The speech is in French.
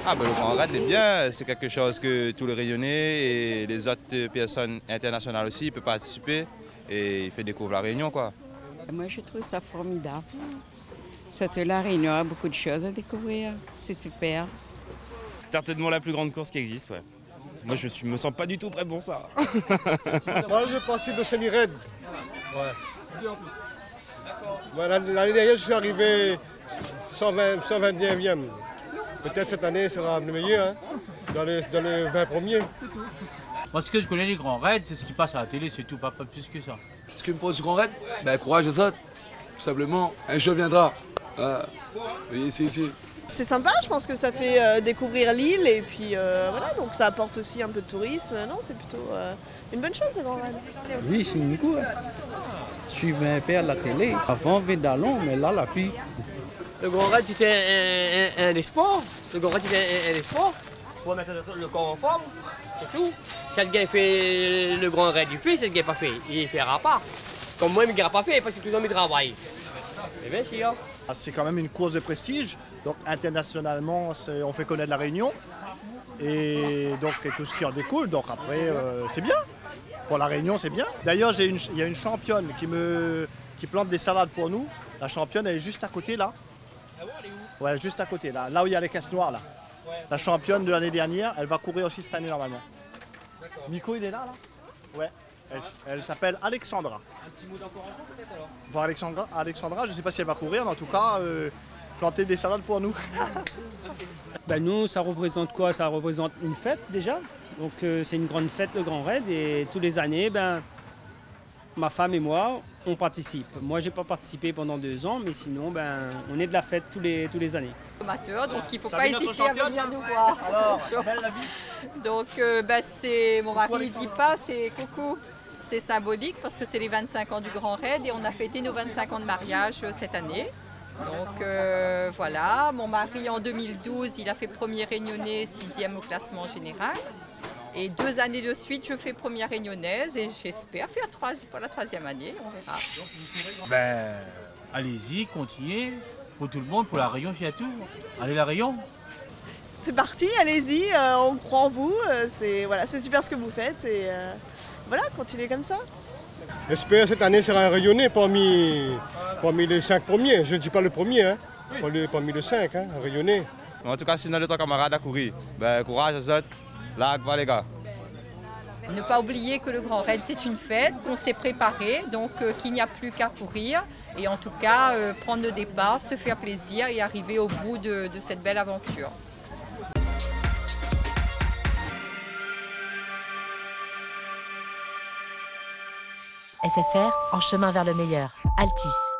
Ah ben, le Grand Raid est bien, c'est quelque chose que tous les Réunionnais et les autres personnes internationales aussi peuvent participer et il fait découvrir la Réunion, quoi. Moi je trouve ça formidable. Surtout la Réunion a beaucoup de choses à découvrir, c'est super. Certainement la plus grande course qui existe, ouais. Moi je me sens pas du tout prêt pour ça. Moi je participe de semi-raid. Ouais. Ouais, l'année dernière je suis arrivé 121e. Peut-être cette année sera le meilleur, hein, dans les 20 premiers. Moi, ce que je connais les grands raids, c'est ce qui passe à la télé, c'est tout, pas plus que ça. Ce qui me pose du grand raid, ben, courage à ça, tout simplement. Un jour viendra. Oui, ici. C'est sympa, je pense que ça fait découvrir l'île et puis voilà, donc ça apporte aussi un peu de tourisme. Non, c'est plutôt une bonne chose, le Grand Raid. Oui, c'est une course. Je suivais un peu à la télé. Avant, Védalon, mais là, la pluie. Le Grand Raid, c'était un espoir. Le Grand Raid, c'était un espoir. Pour mettre le corps en forme, c'est tout. Si le gars fait le Grand Raid, il fait. Si le gars n'a pas fait, il ne fera pas. Comme moi, il ne pas fait parce que tout le monde travaille. Eh bien, si, hein. C'est quand même une course de prestige. Donc, internationalement, on fait connaître la Réunion. Et donc, tout ce qui en découle. Donc, après, c'est bien. Pour la Réunion, c'est bien. D'ailleurs, il y a une championne qui plante des salades pour nous. La championne, elle est juste à côté, là. Ouais, juste à côté, là où il y a les caisses noires, là. La championne de l'année dernière, elle va courir aussi cette année, normalement. Miko, il est là? Ouais. Elle s'appelle Alexandra. Un petit mot d'encouragement, peut-être, alors? Pour Alexandra, je ne sais pas si elle va courir, mais en tout cas, planter des salades pour nous. Ben nous, ça représente quoi? Ça représente une fête, déjà. Donc, c'est une grande fête, le Grand Raid. Et tous les années, ma femme et moi, on participe. Moi, je n'ai pas participé pendant 2 ans, mais sinon, on est de la fête tous les années. Amateur, donc il ne faut pas hésiter à venir nous voir. Alors, belle la vie. Donc, c'est mon mari ne dit pas, c'est coucou. C'est symbolique parce que c'est les 25 ans du Grand Raid et on a fêté nos 25 ans de mariage cette année. Donc voilà, mon mari en 2012, il a fait premier réunionnais, 6e au classement général. Et 2 années de suite, je fais première réunionnaise et j'espère faire pour la 3e année, on verra. Allez-y, continuez, pour tout le monde, pour la Réunion, s'il y a tout. Allez la Réunion. C'est parti, allez-y, on croit en vous. C'est super ce que vous faites et voilà, continuez comme ça. J'espère cette année sera un rayonné parmi les 5 premiers. Je ne dis pas le premier, hein. Parmi les 5, hein, un rayonné. En tout cas, si on a de ton camarade à courir, courage à ça. Là, va les gars. Ne pas oublier que le Grand Raid, c'est une fête, qu'on s'est préparé, donc qu'il n'y a plus qu'à courir. Et en tout cas, prendre le départ, se faire plaisir et arriver au bout de cette belle aventure. SFR, en chemin vers le meilleur. Altis.